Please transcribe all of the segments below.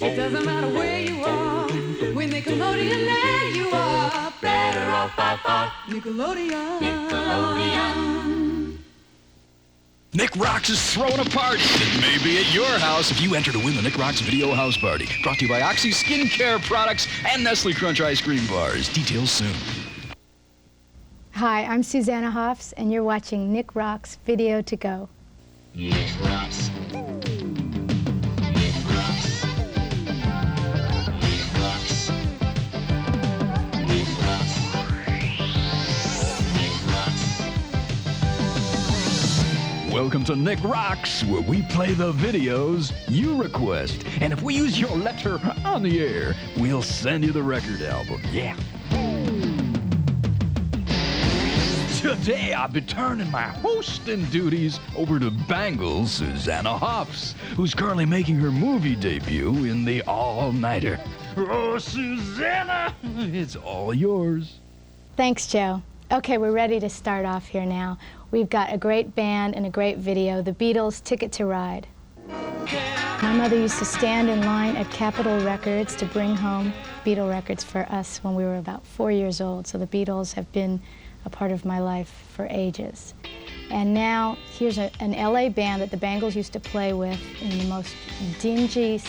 It doesn't matter where you are, when Nickelodeon land you are better off by far. Nickelodeon. Nickelodeon. Nick Rocks is throwing a party. It may be at your house if you enter to win the Nick Rocks Video House Party. Brought to you by Oxy Skincare Products and Nestle Crunch Ice Cream Bars. Details soon. Hi, I'm Susanna Hoffs, and you're watching Nick Rocks Video to Go. Nick Rocks. Welcome to Nick Rocks, where we play the videos you request. And if we use your letter on the air, we'll send you the record album. Yeah. Today, I'll be turning my hosting duties over to Bangles Susanna Hoffs, who's currently making her movie debut in the Allnighter. Oh, Susanna, it's all yours. Thanks, Joe. Okay, we're ready to start off here now. We've got a great band and a great video, the Beatles' Ticket to Ride. My mother used to stand in line at Capitol Records to bring home Beatle records for us when we were about 4 years old, so the Beatles have been a part of my life for ages. And now, here's an LA band that the Bangles used to play with in the most dingy,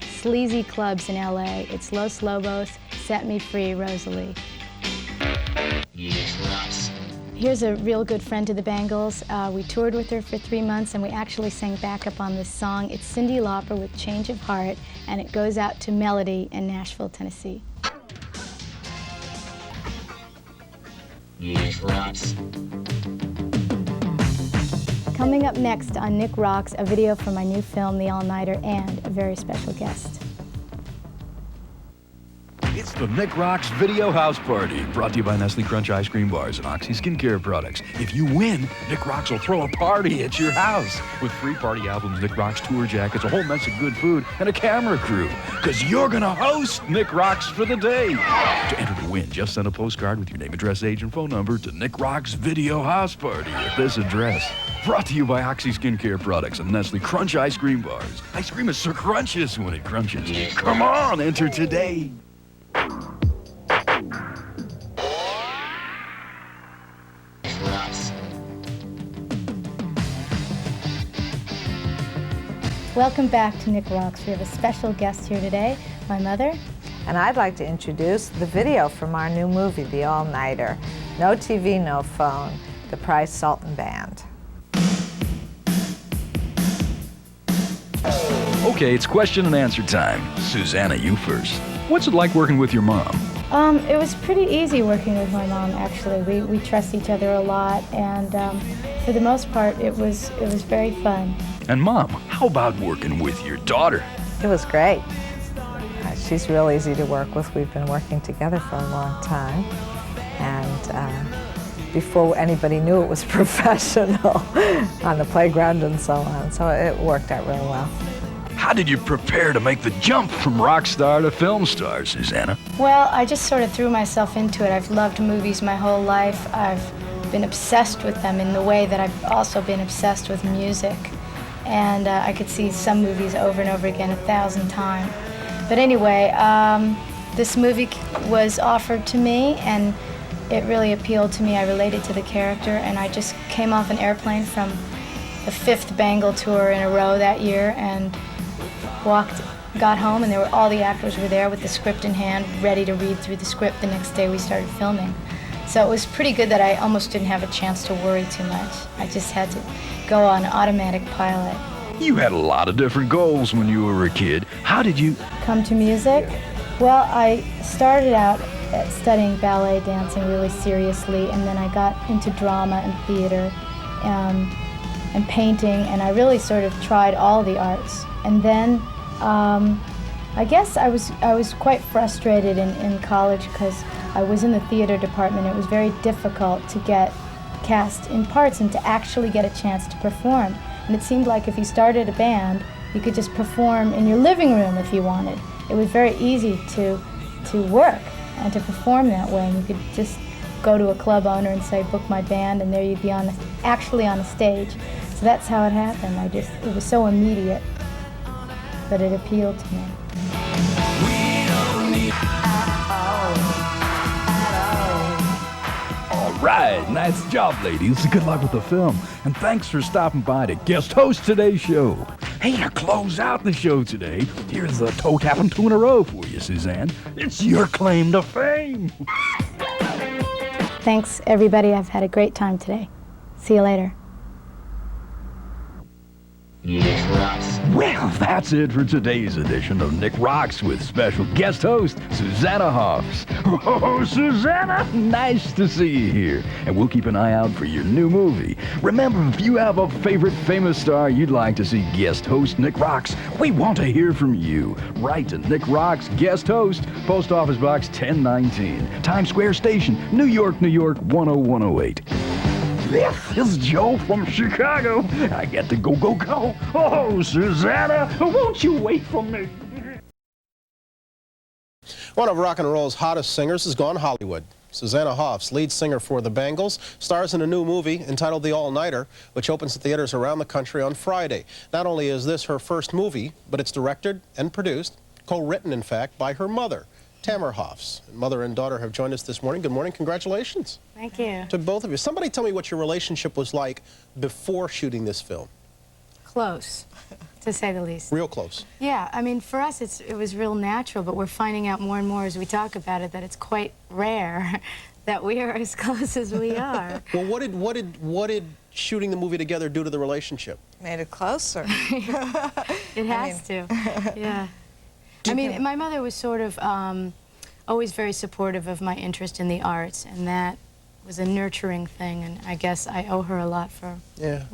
sleazy clubs in LA. It's Los Lobos, Set Me Free, Rosalie. Here's a real good friend to the Bangles. We toured with her for 3 months, and we actually sang backup on this song. It's Cyndi Lauper with Change of Heart, and it goes out to Melody in Nashville, Tennessee. Nick Rocks. Coming up next on Nick Rocks, a video from my new film, The Allnighter, and a very special guest. It's the Nick Rocks Video House Party, brought to you by Nestle Crunch Ice Cream Bars and Oxy Skincare Products. If you win, Nick Rocks will throw a party at your house with free party albums, Nick Rocks tour jackets, a whole mess of good food, and a camera crew. Because you're going to host Nick Rocks for the day. To enter to win, just send a postcard with your name, address, age, and phone number to Nick Rocks Video House Party at this address. Brought to you by Oxy Skincare Products and Nestle Crunch Ice Cream Bars. Ice cream is so crunchious when it crunches. Come on, enter today. Welcome back to Nick Rocks. We have a special guest here today, my mother. And I'd like to introduce the video from our new movie, The Allnighter. No TV, no phone. The Price Sultan Band. Okay, it's question and answer time. Susanna, you first. What's it like working with your mom? It was pretty easy working with my mom, actually. We trust each other a lot, and for the most part, it was very fun. And Mom, how about working with your daughter? It was great. She's real easy to work with. We've been working together for a long time, and before anybody knew it was professional on the playground and so on, so it worked out really well. How did you prepare to make the jump from rock star to film star, Susanna? Well, I just sort of threw myself into it. I've loved movies my whole life. I've been obsessed with them in the way that I've also been obsessed with music. And I could see some movies over and over again 1,000 times. But anyway, this movie was offered to me, and it really appealed to me. I related to the character, and I just came off an airplane from the 5th Bengal tour in a row that year, and got home, and all the actors were there with the script in hand, ready to read through the script. The next day we started filming. So it was pretty good that I almost didn't have a chance to worry too much. I just had to go on automatic pilot. You had a lot of different goals when you were a kid. How did you come to music? Well, I started out studying ballet dancing really seriously, and then I got into drama and theater and painting, and I really sort of tried all the arts. And then I guess I was quite frustrated in college because I was in the theater department. It was very difficult to get cast in parts and to actually get a chance to perform. And it seemed like if you started a band, you could just perform in your living room if you wanted. It was very easy to work and to perform that way. And you could just go to a club owner and say, book my band, and there you'd be actually on a stage. So that's how it happened. It was so immediate but it appealed to me. All right, nice job, ladies. Good luck with the film, and thanks for stopping by to guest host today's show. Hey, to close out the show today, here's the toe-tapping 2 in a row for you, Suzanne. It's your claim to fame. Thanks, everybody. I've had a great time today. See you later. Nick Rocks. Well, that's it for today's edition of Nick Rocks with special guest host, Susanna Hoffs. Oh, Susanna, nice to see you here. And we'll keep an eye out for your new movie. Remember, if you have a favorite famous star you'd like to see guest host Nick Rocks, we want to hear from you. Write to Nick Rocks, guest host, Post Office Box 1019, Times Square Station, New York, New York, 10108. This is Joe from Chicago. I get to go. Oh, Susanna, won't you wait for me? One of rock and roll's hottest singers has gone Hollywood. Susanna Hoffs, lead singer for the Bangles, stars in a new movie entitled The Allnighter, which opens at theaters around the country on Friday. Not only is this her first movie, but it's directed and produced, co-written, in fact, by her mother, Tamara Hoffs. Mother and daughter have joined us this morning. Good morning. Congratulations. Thank you. To both of you. Somebody tell me what your relationship was like before shooting this film. Close, to say the least. Real close. Yeah, I mean, for us, it was real natural, but we're finding out more and more as we talk about it that it's quite rare that we are as close as we are. Well, what did shooting the movie together do to the relationship? Made it closer. It has to, yeah. I mean, my mother was sort of always very supportive of my interest in the arts, and that was a nurturing thing, and I guess I owe her a lot for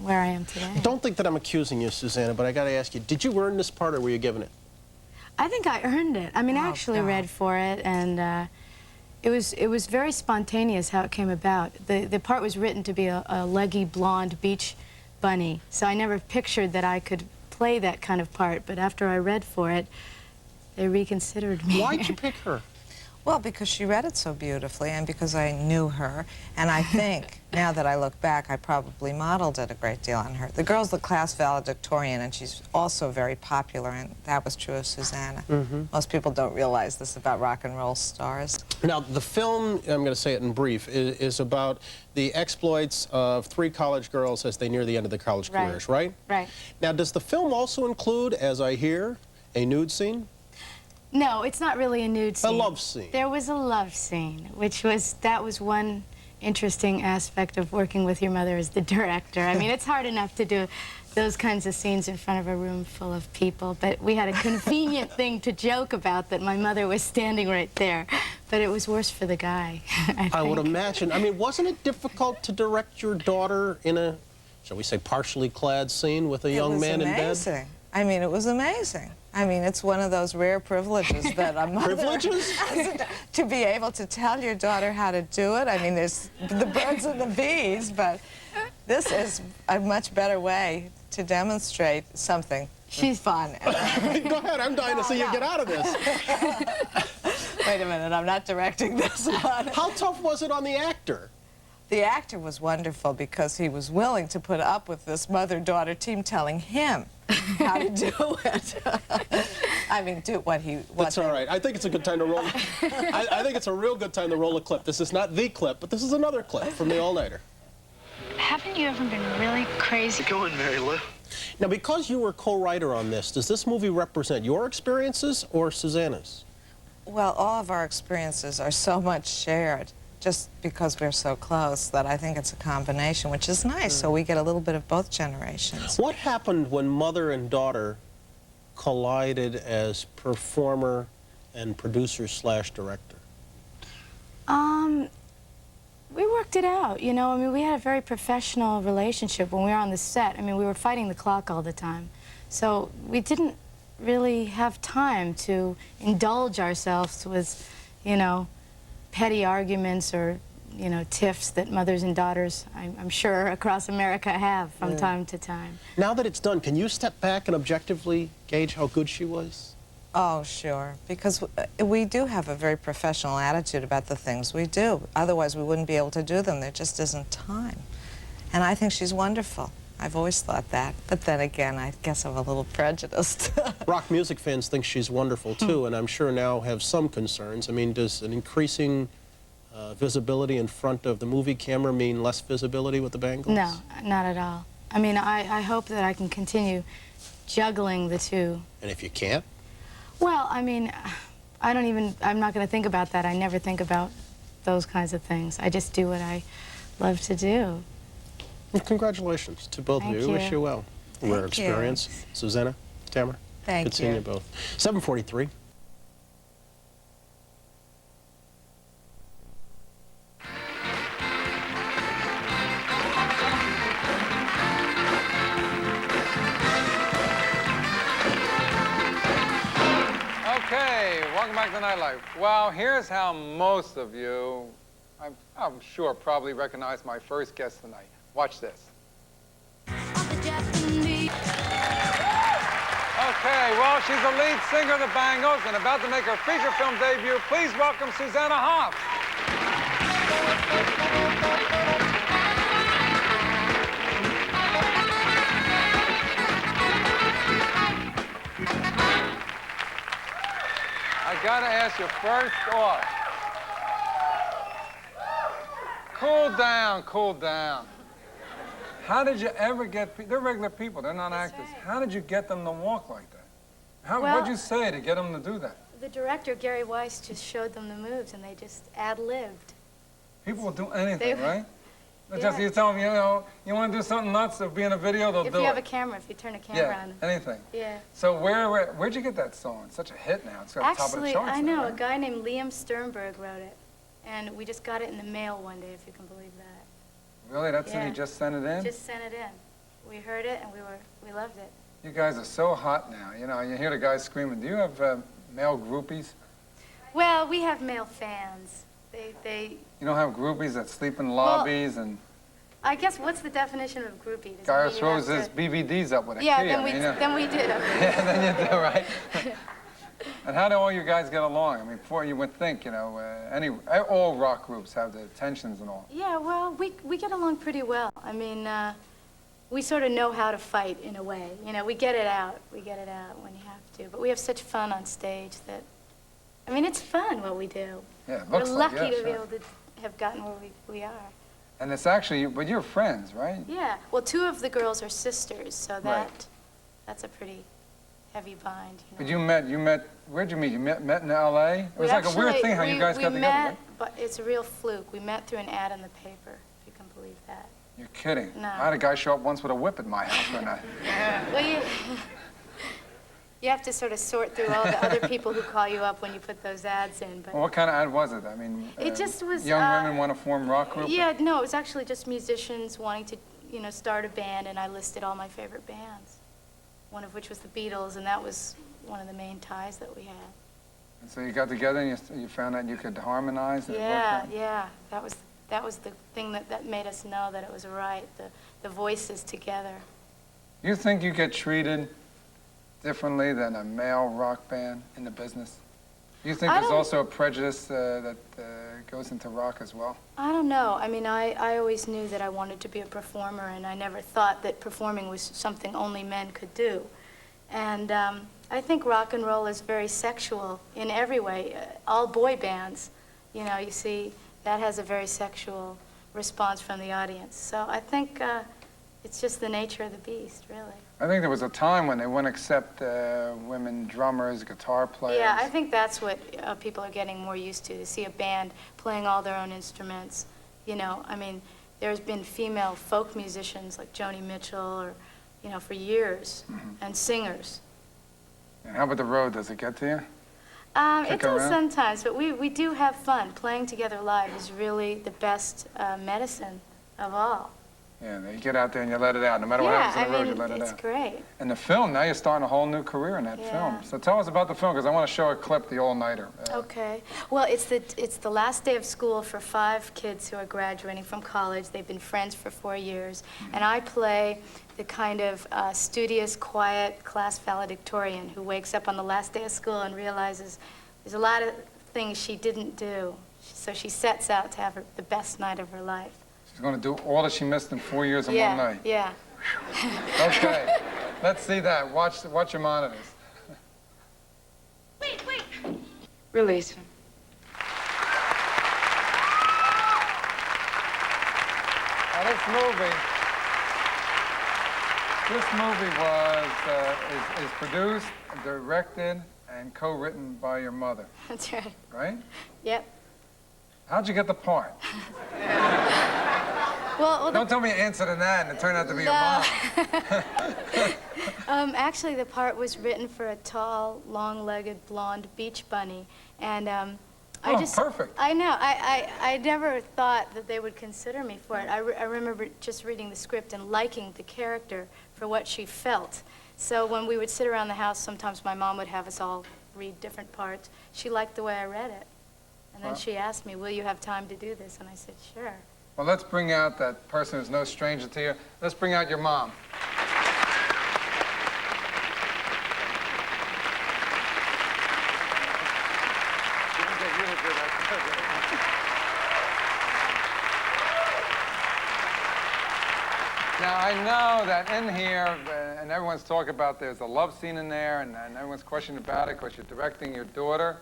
where I am today. Don't think that I'm accusing you, Susanna, but I got to ask you, did you earn this part, or were you given it? I think I earned it. I mean, I actually read for it, and it was very spontaneous how it came about. The part was written to be a leggy, blonde beach bunny, so I never pictured that I could play that kind of part, but after I read for it, they reconsidered me. Why'd you pick her? Well, because she read it so beautifully and because I knew her. And I think, now that I look back, I probably modeled it a great deal on her. The girl's the class valedictorian, and she's also very popular, and that was true of Susanna. Most people don't realize this about rock and roll stars. Now, the film, I'm going to say it in brief, is about the exploits of 3 college girls as they near the end of their college careers, right? Right. Now, does the film also include, as I hear, a nude scene? No, it's not really a nude scene. A love scene. There was a love scene, that was one interesting aspect of working with your mother as the director. I mean, it's hard enough to do those kinds of scenes in front of a room full of people, but we had a convenient thing to joke about, that my mother was standing right there. But it was worse for the guy, I would imagine. I mean, wasn't it difficult to direct your daughter in a, shall we say, partially clad scene with a young man in bed? It was amazing. I mean, it was amazing. I mean, it's one of those rare privileges that a mother has, to be able to tell your daughter how to do it. I mean, there's the birds and the bees, but this is a much better way to demonstrate something. She's fun. Go ahead, I'm dying to see you get out of this. Wait a minute, I'm not directing this one. How tough was it on the actor? The actor was wonderful because he was willing to put up with this mother-daughter team telling him how to do it. I mean, do what he... That's all right. I think it's a good time to roll... I think it's a real good time to roll a clip. This is not the clip, but this is another clip from The Allnighter. Haven't you ever been really crazy? Going, Mary Lou. Now, because you were co-writer on this, does this movie represent your experiences or Susanna's? Well, all of our experiences are so much shared, just because we're so close, that I think it's a combination, which is nice, so we get a little bit of both generations. What happened when mother and daughter collided as performer and producer/director? We worked it out, you know. I mean, we had a very professional relationship when we were on the set. I mean, we were fighting the clock all the time. So we didn't really have time to indulge ourselves with, you know, petty arguments or, you know, tiffs that mothers and daughters, I'm sure, across America have from time to time. Now that it's done, can you step back and objectively gauge how good she was? Oh, sure, because we do have a very professional attitude about the things we do. Otherwise, we wouldn't be able to do them. There just isn't time. And I think she's wonderful. I've always thought that. But then again, I guess I'm a little prejudiced. Rock music fans think she's wonderful, too, and I'm sure now have some concerns. I mean, does an increasing visibility in front of the movie camera mean less visibility with the Bangles? No, not at all. I mean, I hope that I can continue juggling the two. And if you can't? Well, I mean, I'm not going to think about that. I never think about those kinds of things. I just do what I love to do. Well, congratulations to both of you. Wish you well. Rare experience. Susanna, Tamara. Thank you. Good seeing you both. 7:43. Okay, welcome back to Nightlife. Well, here's how most of you, I'm sure, probably recognize my first guest tonight. Watch this. Okay, well, she's the lead singer of the Bangles and about to make her feature film debut. Please welcome Susanna Hoffs. I gotta ask you first off. Cool down, cool down. How did you ever get, they're regular people, they're not actors. Right. How did you get them to walk like that? Well, what'd you say to get them to do that? The director, Gary Weiss, just showed them the moves, and they just ad-libbed. People will do anything, right? They Yeah. Just, you tell them, you know, you want to do something nuts, or be in a video, they'll do it. If you have a camera, if you turn a camera on. Anything. Yeah. So where'd you get that song? It's such a hit now. It's got the top of the Actually, charts. I know, now, a right? guy named Liam Sternberg wrote it, and we just got it in the mail one day, if you can believe that. Really? That's it? Yeah. You just sent it in? Just sent it in. We heard it, and we loved it. You guys are so hot now. You know, you hear the guys screaming. Do you have male groupies? Well, we have male fans. They You don't have groupies that sleep in lobbies and I guess, what's the definition of a groupie? Does it guy mean who you throws have his to- BVDs up with a Yeah, key? then I we, mean, you know. then we do. Yeah, then you do, right? And how do all you guys get along? I mean, before you would think, you know, all rock groups have the tensions and all. Yeah, well, we get along pretty well. I mean, we sort of know how to fight in a way. You know, we get it out. We get it out when you have to. But we have such fun on stage that, I mean, it's fun what we do. Yeah, it We're looks like, lucky yeah, to be sure. able to have gotten where we are. And it's actually, but you're friends, right? Yeah, well, two of the girls are sisters, so Right. that's a pretty heavy bind. You know? But you met, where'd you meet? You met in L.A.? It was We like a weird actually- thing how you guys got we together, met, right? but it's a real fluke. We met through an ad in the paper, if you can believe that. You're kidding. No. I had a guy show up once with a whip at my house one night. Well, you have to sort of sort through all the other people who call you up when you put those ads in. But Well, what kind of ad was it? I mean, It just was, young women want to form rock group? yeah, no, it was actually just musicians wanting to, you know, start a band, and I listed all my favorite bands, one of which was the Beatles, and that was one of the main ties that we had. And so you got together and you found out you could harmonize and it worked Yeah, out? yeah, that was the thing that made us know that it was right, the voices together. You think you get treated differently than a male rock band in the business? You think I there's don't- also a prejudice that goes into rock as well? I don't know. I mean, I always knew that I wanted to be a performer, and I never thought that performing was something only men could do. And I think rock and roll is very sexual in every way. All boy bands, you know, you see, that has a very sexual response from the audience. So I think it's just the nature of the beast, really. I think there was a time when they wouldn't accept women drummers, guitar players. Yeah, I think that's what people are getting more used to see a band playing all their own instruments. You know, I mean, there's been female folk musicians like Joni Mitchell, or, you know, for years, and singers. And how about the road? Does it get to you? It Kick does around? sometimes, but we do have fun. Playing together live is really the best medicine of all. Yeah, you get out there and you let it out. No matter what happens on the road, you let it it's out. great. And the film, now you're starting a whole new career in that Yeah. film. So tell us about the film, because I want to show a clip, the All-Nighter. Okay. Well, it's the last day of school for 5 kids who are graduating from college. They've been friends for 4 years. And I play the kind of studious, quiet, class valedictorian who wakes up on the last day of school and realizes there's a lot of things she didn't do. So she sets out to have the best night of her life. She's going to do all that she missed in 4 years in one night. Yeah. Okay, let's see that. Watch your monitors. Wait. Release him. Now, this movie is produced, directed, and co-written by your mother, That's right. right? Yep. How'd you get the part? Well, Don't tell me you answered an ad and it turned out to be your mom. Actually, the part was written for a tall, long-legged, blonde beach bunny, and Perfect. I know. I never thought that they would consider me for it. I remember just reading the script and liking the character for what she felt. So when we would sit around the house, sometimes my mom would have us all read different parts. She liked the way I read it. And then she asked me, will you have time to do this? And I said, sure. Well, let's bring out that person who's no stranger to you. Let's bring out your mom. Now, I know that in here, and everyone's talking about there's a love scene in there, and everyone's questioning about it because you're directing your daughter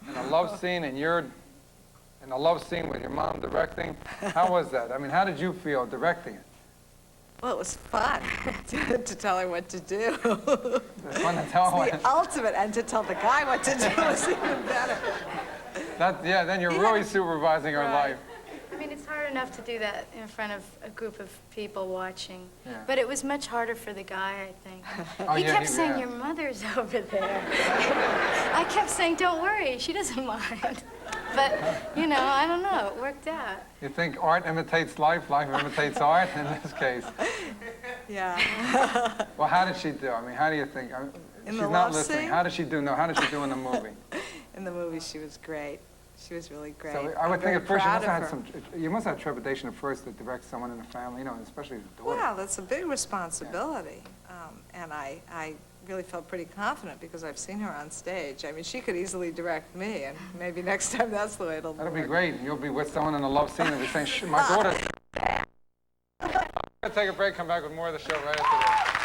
in a love scene, and you're in a love scene with your mom directing. How was that? I mean, how did you feel directing it? Well, it was fun to tell her what to do. It's fun to tell her. The ultimate, and to tell the guy what to do was even better. Then you're really supervising her life. I mean, it's hard enough to do that in front of a group of people watching. Yeah. But it was much harder for the guy, I think. He yeah, kept saying, your mother's over there. I kept saying, don't worry, she doesn't mind. But, you know, I don't know, it worked out. You think art imitates life, life imitates art in this case? Yeah. Well, how did she do? I mean, how do you think? She's the not love listening. scene? How did she do? No, how did she do in the movie? In the movie, she was great. She was really great. So I would I'm think at very first proud you must have trepidation at first to direct someone in the family, you know, especially the daughter. Well, that's a big responsibility. And I really felt pretty confident because I've seen her on stage. I mean, she could easily direct me, and maybe next time that's the way it'll work. That'll be great. You'll be with someone in a love scene and be saying, my daughter. We're going to take a break, come back with more of the show right after this.